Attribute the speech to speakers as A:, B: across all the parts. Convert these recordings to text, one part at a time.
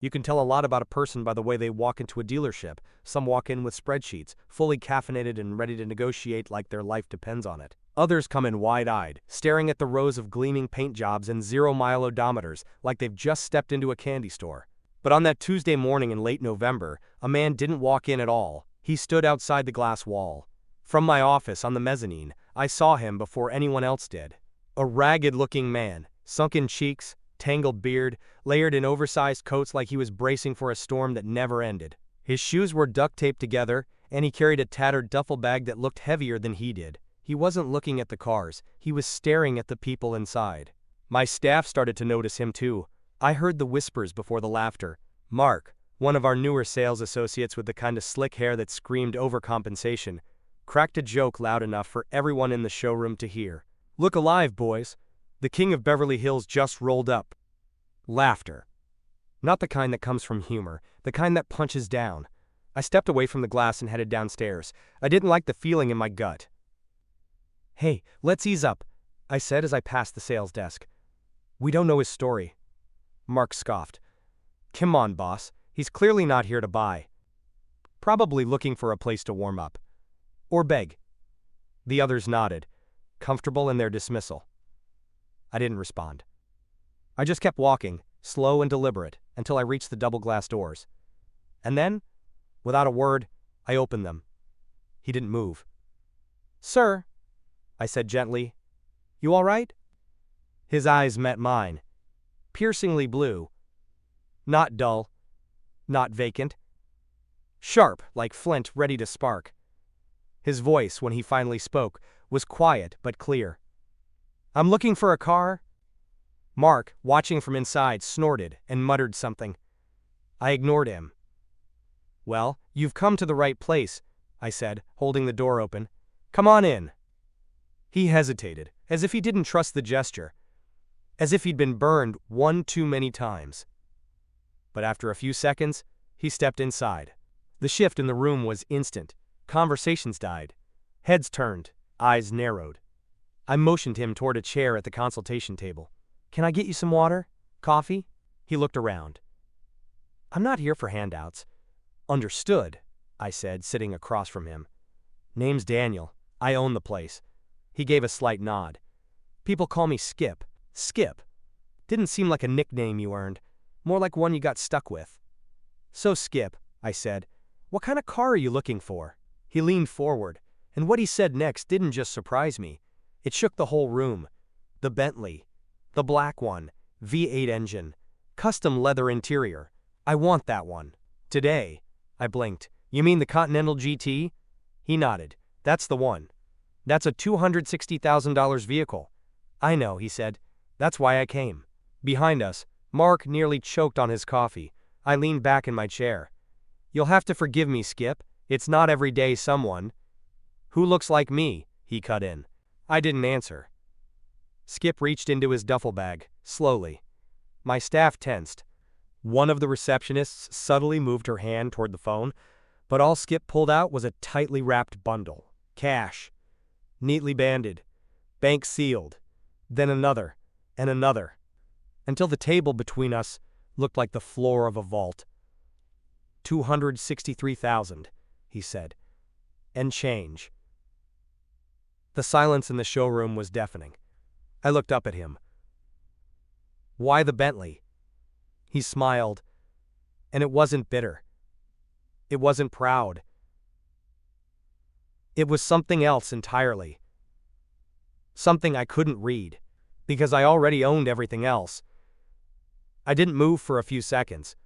A: You can tell a lot about a person by the way they walk into a dealership. Some walk in with spreadsheets, fully caffeinated and ready to negotiate like their life depends on it. Others come in wide-eyed, staring at the rows of gleaming paint jobs and zero-mile odometers like they've just stepped into a candy store. But on that Tuesday morning in late November, a man didn't walk in at all. He stood outside the glass wall. From my office on the mezzanine, I saw him before anyone else did. A ragged-looking man, sunken cheeks, tangled beard, layered in oversized coats like he was bracing for a storm that never ended. His shoes were duct-taped together, and he carried a tattered duffel bag that looked heavier than he did. He wasn't looking at the cars, he was staring at the people inside. My staff started to notice him too. I heard the whispers before the laughter. Mark, one of our newer sales associates with the kind of slick hair that screamed overcompensation, cracked a joke loud enough for everyone in the showroom to hear. "Look alive, boys. The king of Beverly Hills just rolled up." Laughter. Not the kind that comes from humor, the kind that punches down. I stepped away from the glass and headed downstairs. I didn't like the feeling in my gut. "Hey, let's ease up," I said as I passed the sales desk. "We don't know his story." Mark scoffed. "Come on, boss. He's clearly not here to buy. Probably looking for a place to warm up. Or beg." The others nodded, comfortable in their dismissal. I didn't respond. I just kept walking, slow and deliberate, until I reached the double glass doors. And then, without a word, I opened them. He didn't move. "Sir," I said gently, "you all right?" His eyes met mine, piercingly blue. Not dull, not vacant. Sharp, like flint ready to spark. His voice, when he finally spoke, was quiet but clear. "I'm looking for a car." Mark, watching from inside, snorted and muttered something. I ignored him. "Well, you've come to the right place," I said, holding the door open. "Come on in." He hesitated, as if he didn't trust the gesture, as if he'd been burned one too many times. But after a few seconds, he stepped inside. The shift in the room was instant. Conversations died. Heads turned, eyes narrowed. I motioned him toward a chair at the consultation table. "Can I get you some water? Coffee?" He looked around. "I'm not here for handouts." "Understood," I said, sitting across from him. "Name's Daniel. I own the place." He gave a slight nod. "People call me Skip." "Skip. Didn't seem like a nickname you earned. More like one you got stuck with." "So Skip," I said, "what kind of car are you looking for?" He leaned forward, and what he said next didn't just surprise me. It shook the whole room. "The Bentley. The black one. V8 engine. Custom leather interior. I want that one. Today." I blinked. "You mean the Continental GT?" He nodded. "That's the one. That's a $260,000 vehicle." "I know," he said. "That's why I came." Behind us, Mark nearly choked on his coffee. I leaned back in my chair. "You'll have to forgive me, Skip. It's not every day someone—" "Who looks like me?" he cut in. I didn't answer. Skip reached into his duffel bag, slowly. My staff tensed. One of the receptionists subtly moved her hand toward the phone, but all Skip pulled out was a tightly wrapped bundle. Cash. Neatly banded. Bank sealed. Then another, and another, until the table between us looked like the floor of a vault. $263,000, he said. And change. The silence in the showroom was deafening. I looked up at him. "Why the Bentley?" He smiled, and it wasn't bitter. It wasn't proud. It was something else entirely. Something I couldn't read, because I already owned everything else. I didn't move for a few seconds.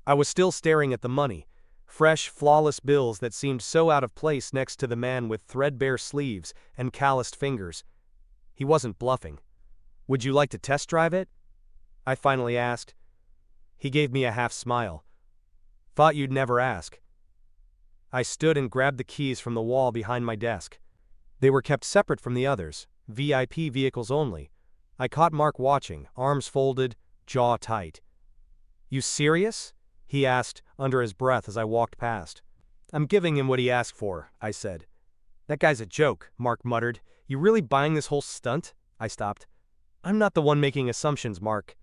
A: I was still staring at the money, fresh, flawless bills that seemed so out of place next to the man with threadbare sleeves and calloused fingers. He wasn't bluffing. "Would you like to test drive it?" I finally asked. He gave me a half smile. "Thought you'd never ask." I stood and grabbed the keys from the wall behind my desk. They were kept separate from the others, VIP vehicles only. I caught Mark watching, arms folded, jaw tight. "You serious?" he asked under his breath as I walked past. "I'm giving him what he asked for," I said. "That guy's a joke," Mark muttered. "You really buying this whole stunt?" I stopped. "I'm not the one making assumptions, Mark."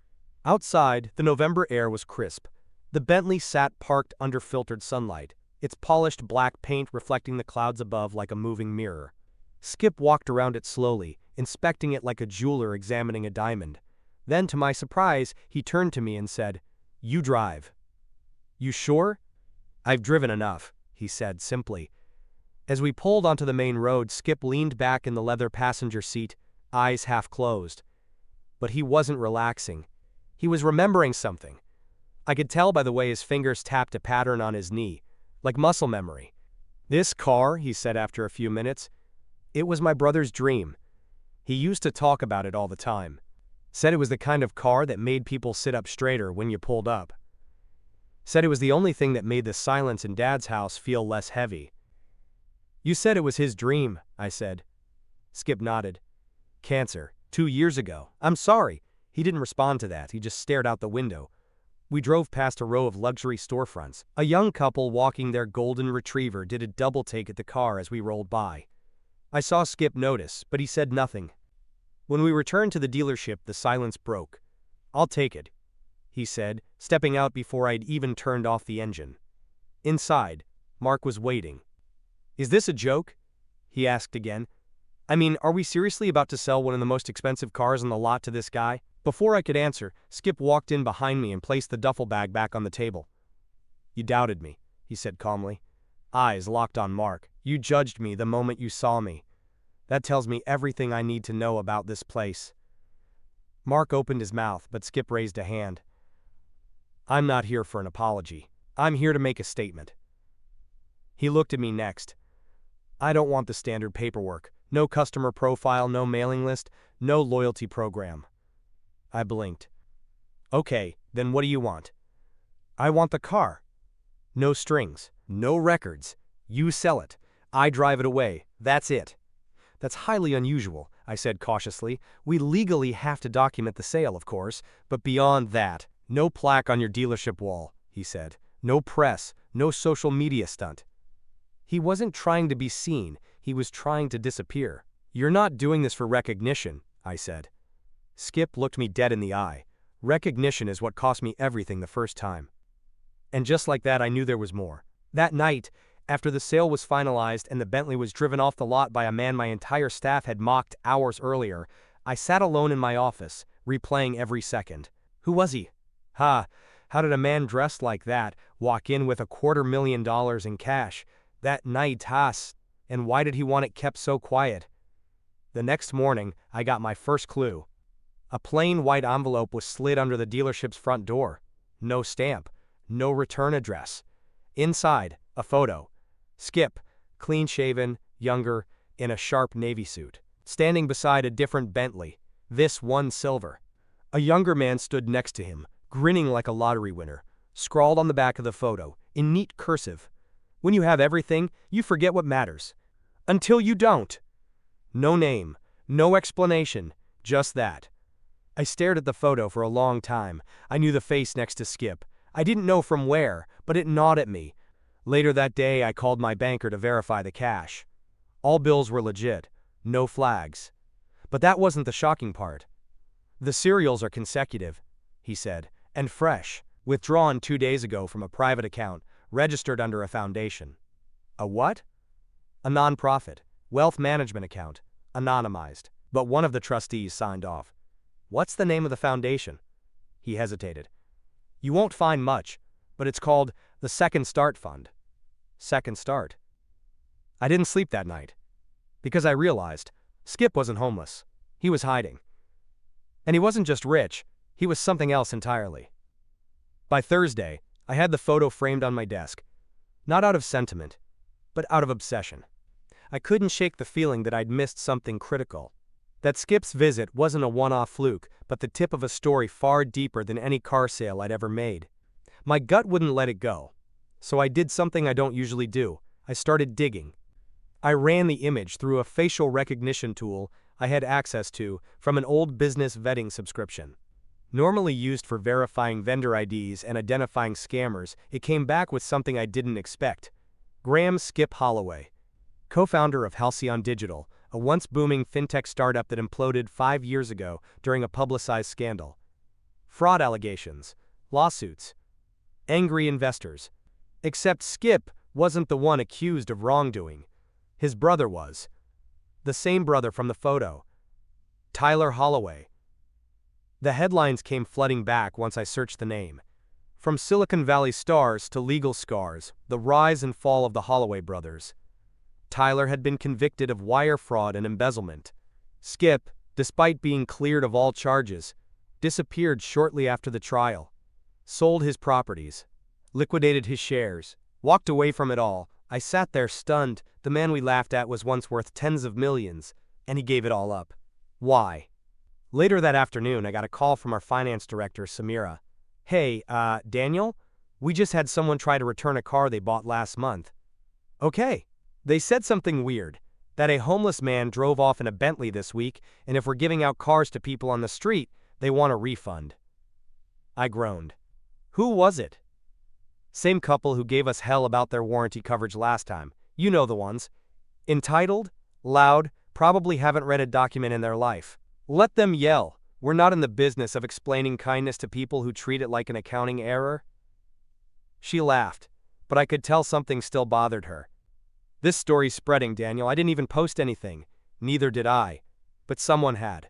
A: Outside, the November air was crisp. The Bentley sat parked under filtered sunlight, its polished black paint reflecting the clouds above like a moving mirror. Skip walked around it slowly, inspecting it like a jeweler examining a diamond. Then, to my surprise, he turned to me and said, "You drive." "You sure?" "I've driven enough," he said simply. As we pulled onto the main road, Skip leaned back in the leather passenger seat, eyes half closed. But he wasn't relaxing. He was remembering something. I could tell by the way his fingers tapped a pattern on his knee, like muscle memory. "This car," he said after a few minutes, "it was my brother's dream. He used to talk about it all the time. Said it was the kind of car that made people sit up straighter when you pulled up. Said it was the only thing that made the silence in Dad's house feel less heavy." "You said it was his dream," I said. Skip nodded. "Cancer. 2 years ago. I'm sorry." He didn't respond to that, he just stared out the window. We drove past a row of luxury storefronts. A young couple walking their golden retriever did a double take at the car as we rolled by. I saw Skip notice, but he said nothing. When we returned to the dealership, the silence broke. "I'll take it," he said, stepping out before I'd even turned off the engine. Inside, Mark was waiting. "Is this a joke?" he asked again. "I mean, are we seriously about to sell one of the most expensive cars on the lot to this guy?" Before I could answer, Skip walked in behind me and placed the duffel bag back on the table. "You doubted me," he said calmly. Eyes locked on Mark. "You judged me the moment you saw me. That tells me everything I need to know about this place." Mark opened his mouth, but Skip raised a hand. "I'm not here for an apology. I'm here to make a statement." He looked at me next. "I don't want the standard paperwork. No customer profile, no mailing list, no loyalty program." I blinked. "Okay, then what do you want?" "I want the car. No strings, no records. You sell it. I drive it away. That's it." "That's highly unusual," I said cautiously. "We legally have to document the sale, of course, but beyond that, no plaque on your dealership wall," he said. "No press, no social media stunt." He wasn't trying to be seen, he was trying to disappear. "You're not doing this for recognition," I said. Skip looked me dead in the eye. "Recognition is what cost me everything the first time." And just like that, I knew there was more. That night, after the sale was finalized and the Bentley was driven off the lot by a man my entire staff had mocked hours earlier, I sat alone in my office, replaying every second. Who was he? How did a man dressed like that walk in with $250,000 in cash that night? And why did he want it kept so quiet? The next morning, I got my first clue. A plain white envelope was slid under the dealership's front door. No stamp, no return address. Inside, a photo. Skip, clean-shaven, younger, in a sharp navy suit, standing beside a different Bentley, this one silver. A younger man stood next to him, grinning like a lottery winner. Scrawled on the back of the photo, in neat cursive, "When you have everything, you forget what matters. Until you don't." No name, no explanation, just that. I stared at the photo for a long time. I knew the face next to Skip. I didn't know from where, but it gnawed at me. Later that day, I called my banker to verify the cash. All bills were legit, no flags. But that wasn't the shocking part. "The serials are consecutive," he said, "and fresh, withdrawn 2 days ago from a private account, registered under a foundation." "A what?" "A nonprofit, wealth management account, anonymized, but one of the trustees signed off." "What's the name of the foundation?" He hesitated. "You won't find much, but it's called the Second Start Fund." Second Start. I didn't sleep that night. Because I realized, Skip wasn't homeless. He was hiding. And he wasn't just rich, he was something else entirely. By Thursday, I had the photo framed on my desk. Not out of sentiment, but out of obsession. I couldn't shake the feeling that I'd missed something critical. That Skip's visit wasn't a one-off fluke, but the tip of a story far deeper than any car sale I'd ever made. My gut wouldn't let it go. So I did something I don't usually do. I started digging. I ran the image through a facial recognition tool I had access to from an old business vetting subscription. Normally used for verifying vendor IDs and identifying scammers, it came back with something I didn't expect. Graham "Skip" Holloway, co-founder of Halcyon Digital, a once booming fintech startup that imploded 5 years ago during a publicized scandal. Fraud allegations, lawsuits. Angry investors. Except Skip wasn't the one accused of wrongdoing. His brother was. The same brother from the photo. Tyler Holloway. The headlines came flooding back once I searched the name. From Silicon Valley stars to legal scars, the rise and fall of the Holloway brothers. Tyler had been convicted of wire fraud and embezzlement. Skip, despite being cleared of all charges, disappeared shortly after the trial. Sold his properties. Liquidated his shares. Walked away from it all. I sat there stunned. The man we laughed at was once worth tens of millions, and he gave it all up. Why? Later that afternoon, I got a call from our finance director, Samira. Hey, Daniel? We just had someone try to return a car they bought last month. Okay. They said something weird. That a homeless man drove off in a Bentley this week, and if we're giving out cars to people on the street, they want a refund. I groaned. Who was it? Same couple who gave us hell about their warranty coverage last time. You know the ones. Entitled, loud, probably haven't read a document in their life. Let them yell. We're not in the business of explaining kindness to people who treat it like an accounting error. She laughed, but I could tell something still bothered her. This story's spreading, Daniel. I didn't even post anything. Neither did I. But someone had.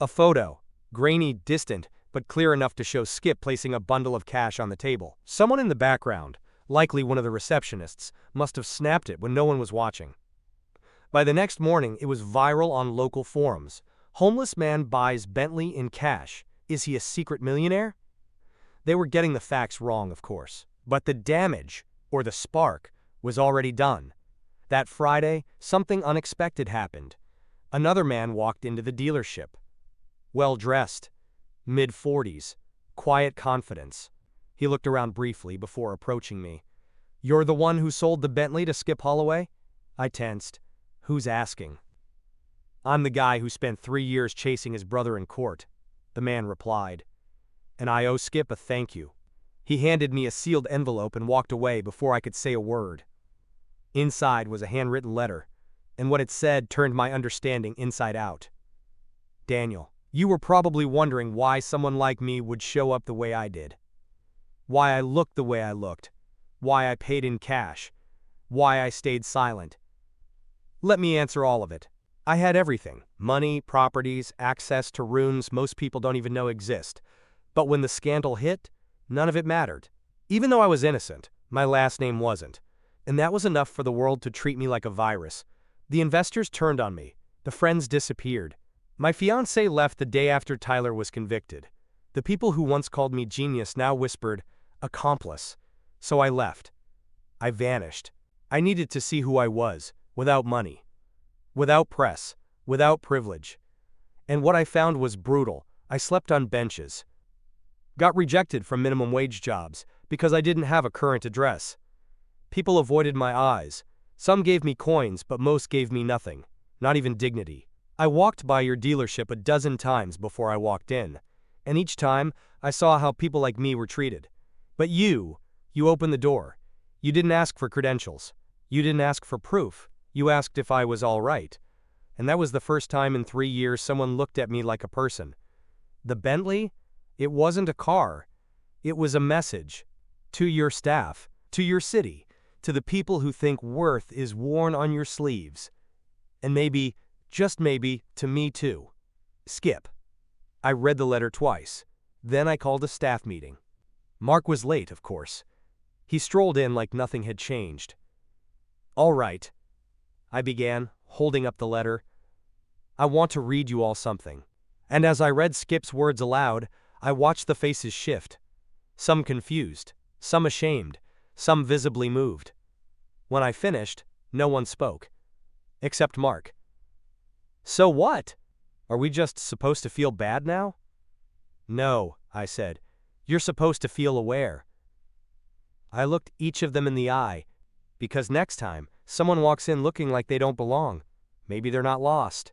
A: A photo. Grainy, distant, but clear enough to show Skip placing a bundle of cash on the table. Someone in the background, likely one of the receptionists, must have snapped it when no one was watching. By the next morning, it was viral on local forums. Homeless man buys Bentley in cash. Is he a secret millionaire? They were getting the facts wrong, of course. But the damage, or the spark, was already done. That Friday, something unexpected happened. Another man walked into the dealership. Well-dressed. Mid-40s. Quiet confidence. He looked around briefly before approaching me. You're the one who sold the Bentley to Skip Holloway? I tensed. Who's asking? I'm the guy who spent 3 years chasing his brother in court, the man replied. And I owe Skip a thank you. He handed me a sealed envelope and walked away before I could say a word. Inside was a handwritten letter, and what it said turned my understanding inside out. Daniel, you were probably wondering why someone like me would show up the way I did. Why I looked the way I looked. Why I paid in cash. Why I stayed silent. Let me answer all of it. I had everything. Money, properties, access to rooms most people don't even know exist. But when the scandal hit, none of it mattered. Even though I was innocent, my last name wasn't. And that was enough for the world to treat me like a virus. The investors turned on me. The friends disappeared. My fiancé left the day after Tyler was convicted. The people who once called me genius now whispered, accomplice. So I left. I vanished. I needed to see who I was, without money. Without press. Without privilege. And what I found was brutal. I slept on benches. Got rejected from minimum wage jobs because I didn't have a current address. People avoided my eyes. Some gave me coins, but most gave me nothing. Not even dignity. I walked by your dealership a dozen times before I walked in. And each time, I saw how people like me were treated. But you opened the door. You didn't ask for credentials. You didn't ask for proof. You asked if I was all right. And that was the first time in 3 years someone looked at me like a person. The Bentley? It wasn't a car. It was a message. To your staff. To your city. To the people who think worth is worn on your sleeves. And maybe, just maybe, to me too. Skip. I read the letter twice. Then I called a staff meeting. Mark was late, of course. He strolled in like nothing had changed. All right, I began, holding up the letter. I want to read you all something. And as I read Skip's words aloud, I watched the faces shift. Some confused, some ashamed, some visibly moved. When I finished, no one spoke. Except Mark. So what? Are we just supposed to feel bad now? No, I said. You're supposed to feel aware. I looked each of them in the eye, because next time, someone walks in looking like they don't belong. Maybe they're not lost.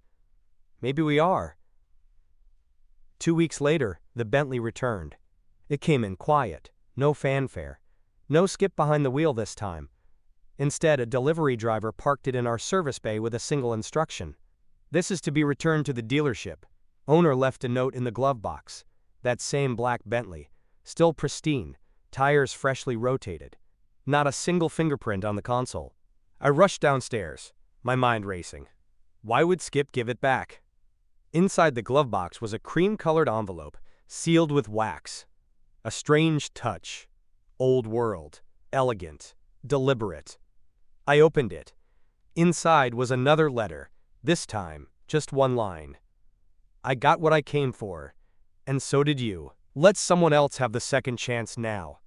A: Maybe we are. 2 weeks later, the Bentley returned. It came in quiet, no fanfare. No Skip behind the wheel this time. Instead, a delivery driver parked it in our service bay with a single instruction. This is to be returned to the dealership. Owner left a note in the glove box. That same black Bentley. Still pristine. tires freshly rotated. Not a single fingerprint on the console. I rushed downstairs, my mind racing. Why would Skip give it back? Inside the glove box was a cream-colored envelope, sealed with wax. A strange touch. Old world. Elegant. Deliberate. I opened it. Inside was another letter, this time just one line. I got what I came for, and so did you. Let someone else have the second chance now.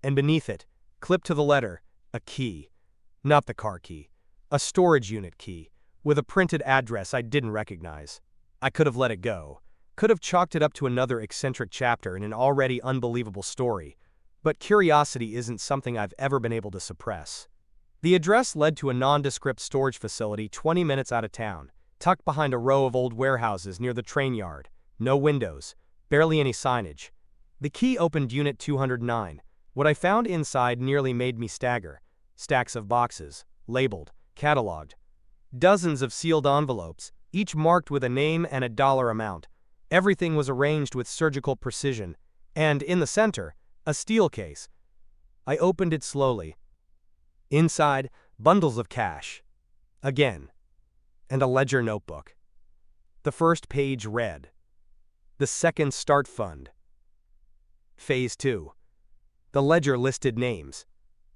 A: And beneath it, clipped to the letter, a key. Not the car key. A storage unit key, with a printed address I didn't recognize. I could have let it go. Could have chalked it up to another eccentric chapter in an already unbelievable story. But curiosity isn't something I've ever been able to suppress. The address led to a nondescript storage facility 20 minutes out of town, tucked behind a row of old warehouses near the train yard. No windows, barely any signage. The key opened Unit 209. What I found inside nearly made me stagger. Stacks of boxes, labeled, cataloged. Dozens of sealed envelopes, each marked with a name and a dollar amount. Everything was arranged with surgical precision, and in the center, a steel case. I opened it slowly. Inside, bundles of cash. Again. And a ledger notebook. The first page read, "The Second Start Fund. Phase 2. The ledger listed names.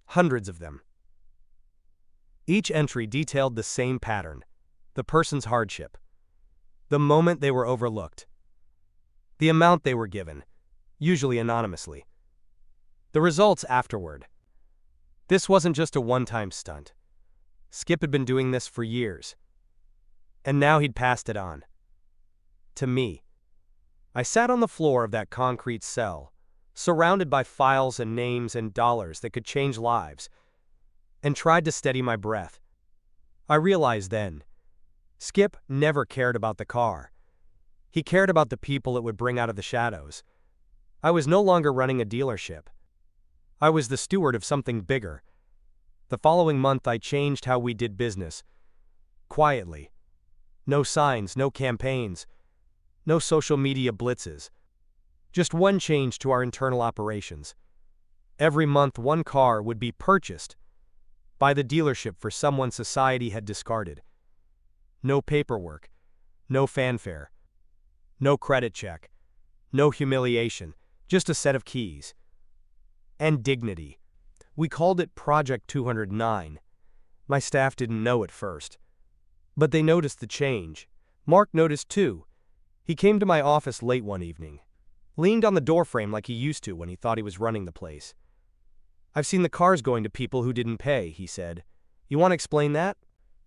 A: Hundreds of them. Each entry detailed the same pattern. The person's hardship. The moment they were overlooked. The amount they were given, usually anonymously. The results afterward. This wasn't just a one-time stunt. Skip had been doing this for years. And now he'd passed it on. To me. I sat on the floor of that concrete cell, surrounded by files and names and dollars that could change lives, and tried to steady my breath. I realized then, Skip never cared about the car. He cared about the people it would bring out of the shadows. I was no longer running a dealership. I was the steward of something bigger. The following month I changed how we did business. Quietly. No signs, no campaigns, no social media blitzes. Just one change to our internal operations. Every month one car would be purchased by the dealership for someone society had discarded. No paperwork, no fanfare, no credit check, no humiliation, just a set of keys. And dignity. We called it Project 209. My staff didn't know at first. But they noticed the change. Mark noticed too. He came to my office late one evening. Leaned on the doorframe like he used to when he thought he was running the place. "I've seen the cars going to people who didn't pay," he said. "You want to explain that?"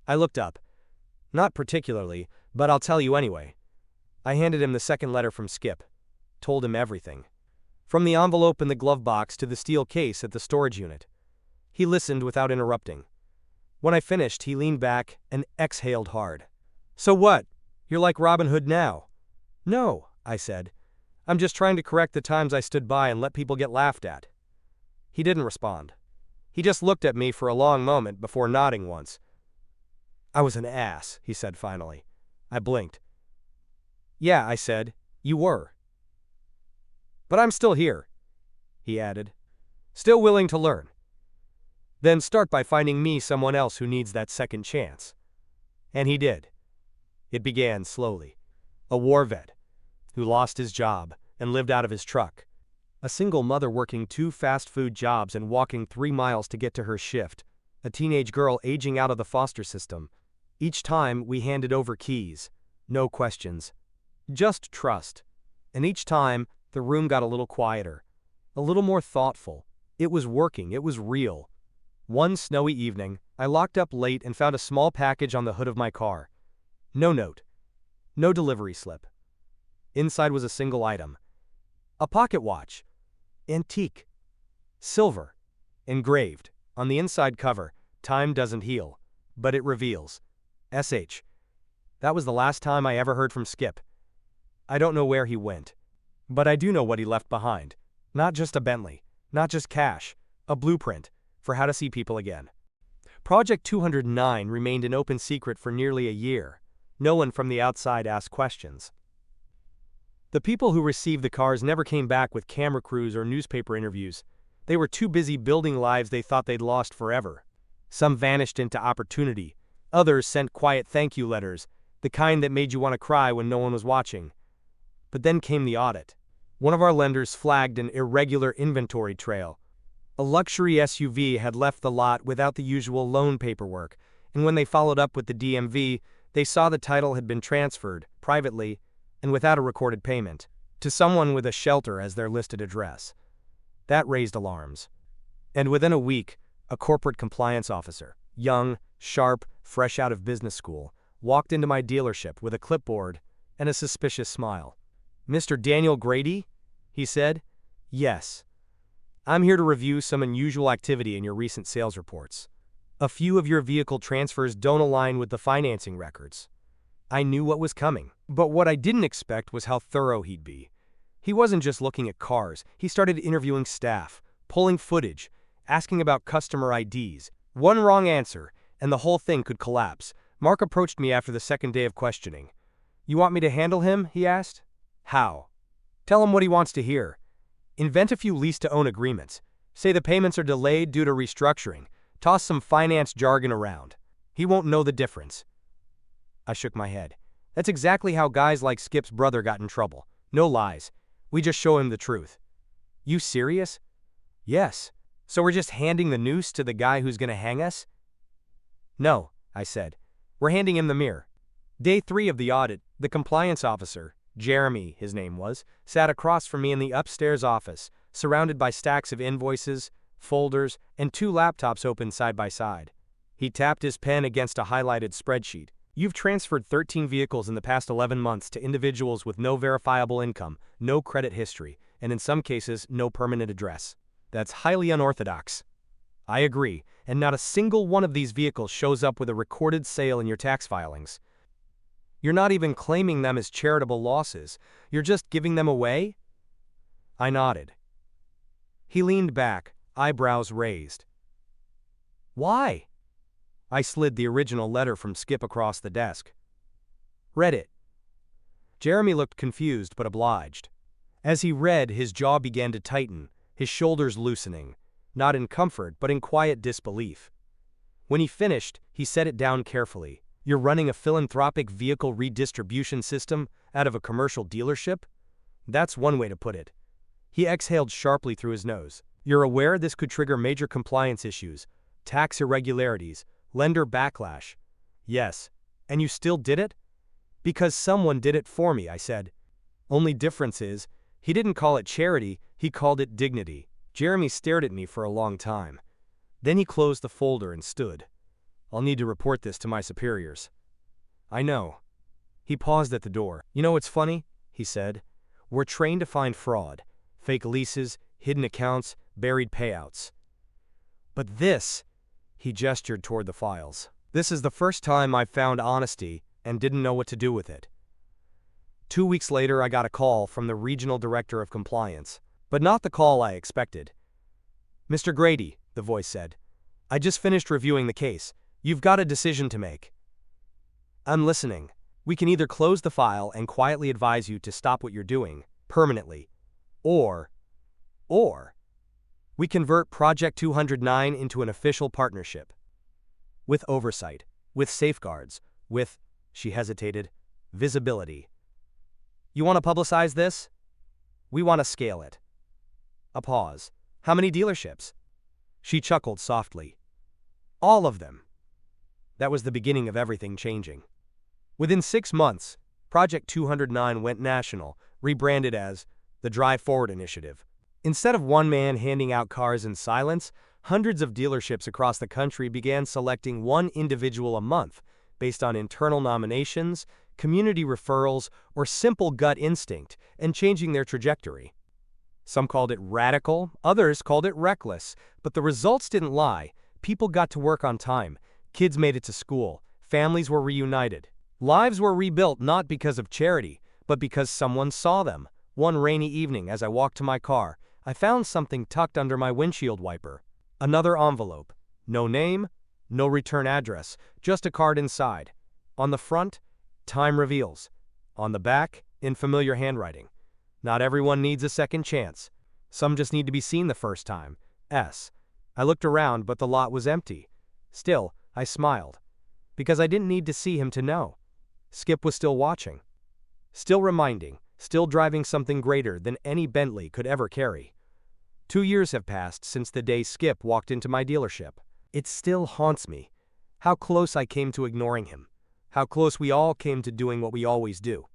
A: I looked up. "Not particularly, but I'll tell you anyway." I handed him the second letter from Skip. Told him everything. From the envelope in the glove box to the steel case at the storage unit. He listened without interrupting. When I finished, he leaned back and exhaled hard. "So what? You're like Robin Hood now?" "No," I said. "I'm just trying to correct the times I stood by and let people get laughed at." He didn't respond. He just looked at me for a long moment before nodding once. "I was an ass," he said finally. I blinked. "Yeah," I said, "you were. But I'm still here," he added. "Still willing to learn. Then start by finding me someone else who needs that second chance." And he did. It began slowly. A war vet who lost his job and lived out of his truck. A single mother working 2 fast food jobs and walking 3 miles to get to her shift. A teenage girl aging out of the foster system. Each time we handed over keys. No questions. Just trust. And each time, the room got a little quieter. A little more thoughtful. It was working. It was real. One snowy evening, I locked up late and found a small package on the hood of my car. No note. No delivery slip. Inside was a single item. A pocket watch. Antique. Silver. Engraved. On the inside cover, "Time doesn't heal, but it reveals." SH. That was the last time I ever heard from Skip. I don't know where he went. But I do know what he left behind. Not just a Bentley. Not just cash. A blueprint for how to see people again. Project 209 remained an open secret for nearly a year. No one from the outside asked questions. The people who received the cars never came back with camera crews or newspaper interviews. They were too busy building lives they thought they'd lost forever. Some vanished into opportunity. Others sent quiet thank you letters, the kind that made you want to cry when no one was watching. But then came the audit. One of our lenders flagged an irregular inventory trail. A luxury SUV had left the lot without the usual loan paperwork, and when they followed up with the DMV, they saw the title had been transferred, privately, and without a recorded payment, to someone with a shelter as their listed address. That raised alarms. And within a week, a corporate compliance officer, young, sharp, fresh out of business school, walked into my dealership with a clipboard and a suspicious smile. "Mr. Daniel Grady?" he said. "Yes. I'm here to review some unusual activity in your recent sales reports. A few of your vehicle transfers don't align with the financing records." I knew what was coming, but what I didn't expect was how thorough he'd be. He wasn't just looking at cars, he started interviewing staff, pulling footage, asking about customer IDs. One wrong answer, and the whole thing could collapse. Mark approached me after the second day of questioning. "You want me to handle him?" he asked. "How?" "Tell him what he wants to hear. Invent a few lease-to-own agreements. Say the payments are delayed due to restructuring. Toss some finance jargon around. He won't know the difference." I shook my head. "That's exactly how guys like Skip's brother got in trouble. No lies. We just show him the truth." "You serious?" "Yes. So we're just handing the noose to the guy who's gonna hang us?" "No," I said. "We're handing him the mirror." Day 3 of the audit, the compliance officer, Jeremy, his name was, sat across from me in the upstairs office, surrounded by stacks of invoices, folders, and 2 laptops open side by side. He tapped his pen against a highlighted spreadsheet. "You've transferred 13 vehicles in the past 11 months to individuals with no verifiable income, no credit history, and in some cases, no permanent address. That's highly unorthodox." "I agree, and not a single one of these vehicles shows up with a recorded sale in your tax filings. You're not even claiming them as charitable losses, you're just giving them away?" I nodded. He leaned back, eyebrows raised. "Why?" I slid the original letter from Skip across the desk. "Read it." Jeremy looked confused but obliged. As he read, his jaw began to tighten, his shoulders loosening, not in comfort but in quiet disbelief. When he finished, he set it down carefully. "You're running a philanthropic vehicle redistribution system out of a commercial dealership? That's one way to put it." He exhaled sharply through his nose. "You're aware this could trigger major compliance issues, tax irregularities, lender backlash." "Yes. And you still did it?" "Because someone did it for me," I said. "Only difference is, he didn't call it charity, he called it dignity." Jeremy stared at me for a long time. Then he closed the folder and stood. "I'll need to report this to my superiors." "I know." He paused at the door. "You know what's funny?" he said. "We're trained to find fraud, fake leases, hidden accounts, buried payouts. But this," he gestured toward the files, "this is the first time I've found honesty and didn't know what to do with it." 2 weeks later, I got a call from the regional director of compliance, but not the call I expected. "Mr. Grady," the voice said, "I just finished reviewing the case. You've got a decision to make." "I'm listening." "We can either close the file and quietly advise you to stop what you're doing, permanently, or we convert Project 209 into an official partnership. With oversight, with safeguards, with," she hesitated, "visibility. You want to publicize this? We want to scale it." A pause. "How many dealerships?" She chuckled softly. "All of them." That was the beginning of everything changing. Within 6 months, Project 209 went national, rebranded as the Drive Forward Initiative. Instead of one man handing out cars in silence, hundreds of dealerships across the country began selecting one individual a month based on internal nominations, community referrals, or simple gut instinct, and changing their trajectory. Some called it radical, others called it reckless, but the results didn't lie. People got to work on time, kids made it to school, families were reunited. Lives were rebuilt not because of charity, but because someone saw them. One rainy evening, as I walked to my car, I found something tucked under my windshield wiper. Another envelope. No name, no return address, just a card inside. On the front, "Time reveals." On the back, in familiar handwriting. "Not everyone needs a second chance. Some just need to be seen the first time. S. I looked around, but the lot was empty. Still, I smiled. Because I didn't need to see him to know. Skip was still watching. Still reminding, still driving something greater than any Bentley could ever carry. 2 years have passed since the day Skip walked into my dealership. It still haunts me. How close I came to ignoring him. How close we all came to doing what we always do.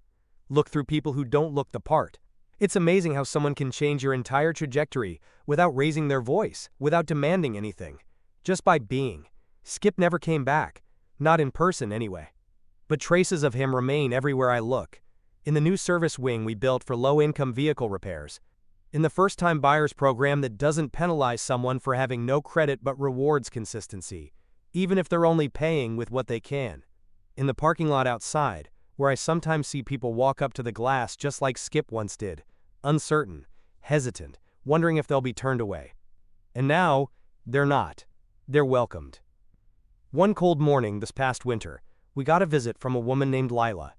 A: Look through people who don't look the part. It's amazing how someone can change your entire trajectory without raising their voice, without demanding anything. Just by being. Skip never came back. Not in person anyway. But traces of him remain everywhere I look. In the new service wing we built for low-income vehicle repairs. In the first-time buyers program that doesn't penalize someone for having no credit but rewards consistency, even if they're only paying with what they can. In the parking lot outside, where I sometimes see people walk up to the glass just like Skip once did, uncertain, hesitant, wondering if they'll be turned away. And now, they're not. They're welcomed. One cold morning this past winter, we got a visit from a woman named Lila.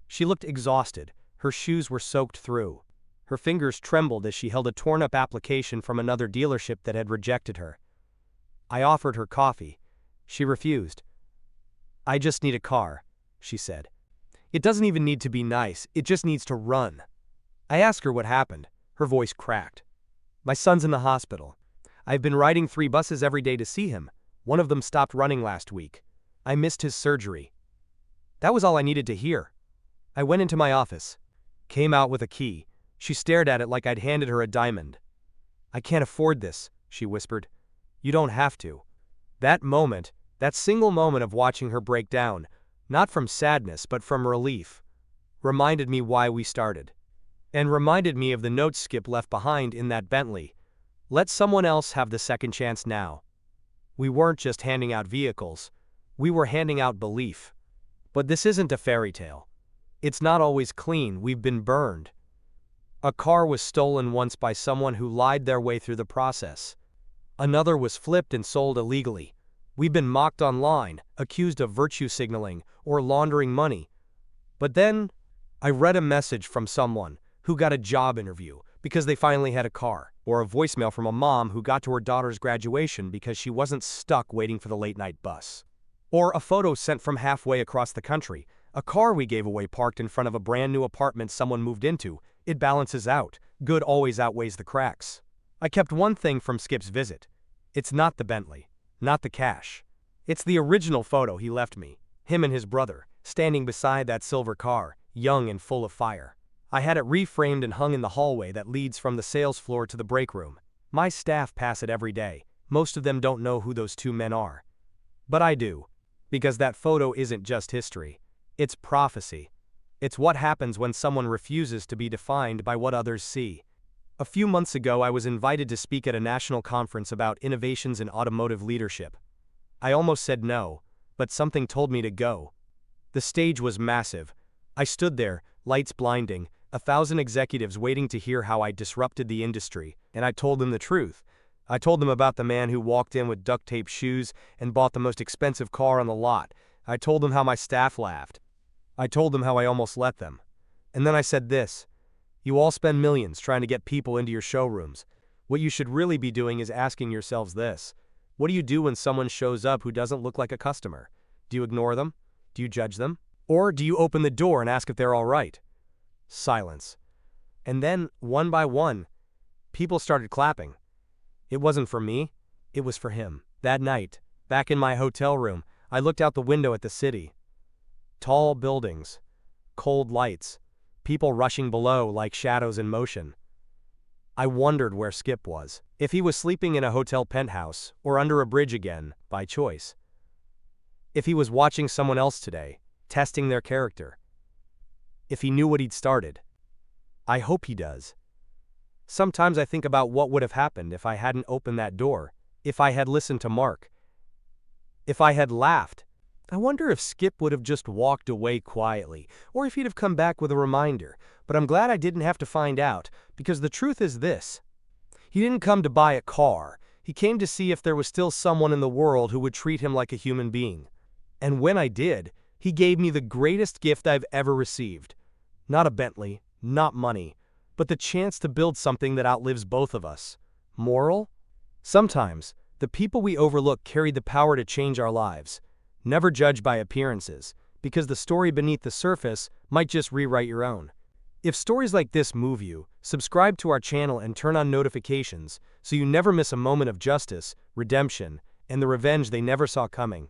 A: She looked exhausted, her shoes were soaked through. Her fingers trembled as she held a torn-up application from another dealership that had rejected her. I offered her coffee. She refused. "I just need a car," she said. "It doesn't even need to be nice, it just needs to run." I asked her what happened. Her voice cracked. "My son's in the hospital. I've been riding 3 buses every day to see him. One of them stopped running last week. I missed his surgery." That was all I needed to hear. I went into my office. Came out with a key. She stared at it like I'd handed her a diamond. "I can't afford this," she whispered. "You don't have to." That moment, that single moment of watching her break down, not from sadness but from relief, reminded me why we started. And reminded me of the note Skip left behind in that Bentley. Let someone else have the second chance now. We weren't just handing out vehicles. We were handing out belief. But this isn't a fairy tale. It's not always clean, we've been burned. A car was stolen once by someone who lied their way through the process. Another was flipped and sold illegally. We've been mocked online, accused of virtue signaling or laundering money. But then, I read a message from someone who got a job interview because they finally had a car, or a voicemail from a mom who got to her daughter's graduation because she wasn't stuck waiting for the late-night bus. Or a photo sent from halfway across the country, a car we gave away parked in front of a brand new apartment someone moved into. It balances out. Good always outweighs the cracks. I kept one thing from Skip's visit. It's not the Bentley, not the cash. It's the original photo he left me, him and his brother, standing beside that silver car, young and full of fire. I had it reframed and hung in the hallway that leads from the sales floor to the break room. My staff pass it every day. Most of them don't know who those 2 men are. But I do. Because that photo isn't just history. It's prophecy. It's what happens when someone refuses to be defined by what others see. A few months ago I was invited to speak at a national conference about innovations in automotive leadership. I almost said no, but something told me to go. The stage was massive. I stood there, lights blinding, 1,000 executives waiting to hear how I disrupted the industry, and I told them the truth. I told them about the man who walked in with duct tape shoes and bought the most expensive car on the lot. I told them how my staff laughed. I told them how I almost let them. And then I said this: you all spend millions trying to get people into your showrooms. What you should really be doing is asking yourselves this: what do you do when someone shows up who doesn't look like a customer? Do you ignore them? Do you judge them? Or do you open the door and ask if they're all right? Silence. And then, one by one, people started clapping. It wasn't for me, it was for him. That night, back in my hotel room, I looked out the window at the city. Tall buildings, cold lights, people rushing below like shadows in motion. I wondered where Skip was, if he was sleeping in a hotel penthouse or under a bridge again, by choice. If he was watching someone else today, testing their character. If he knew what he'd started. I hope he does. Sometimes I think about what would have happened if I hadn't opened that door, if I had listened to Mark, if I had laughed. I wonder if Skip would have just walked away quietly, or if he'd have come back with a reminder, but I'm glad I didn't have to find out, because the truth is this. He didn't come to buy a car, he came to see if there was still someone in the world who would treat him like a human being. And when I did, he gave me the greatest gift I've ever received. Not a Bentley, not money, but the chance to build something that outlives both of us. Moral? Sometimes, the people we overlook carry the power to change our lives. Never judge by appearances, because the story beneath the surface might just rewrite your own. If stories like this move you, subscribe to our channel and turn on notifications so you never miss a moment of justice, redemption, and the revenge they never saw coming.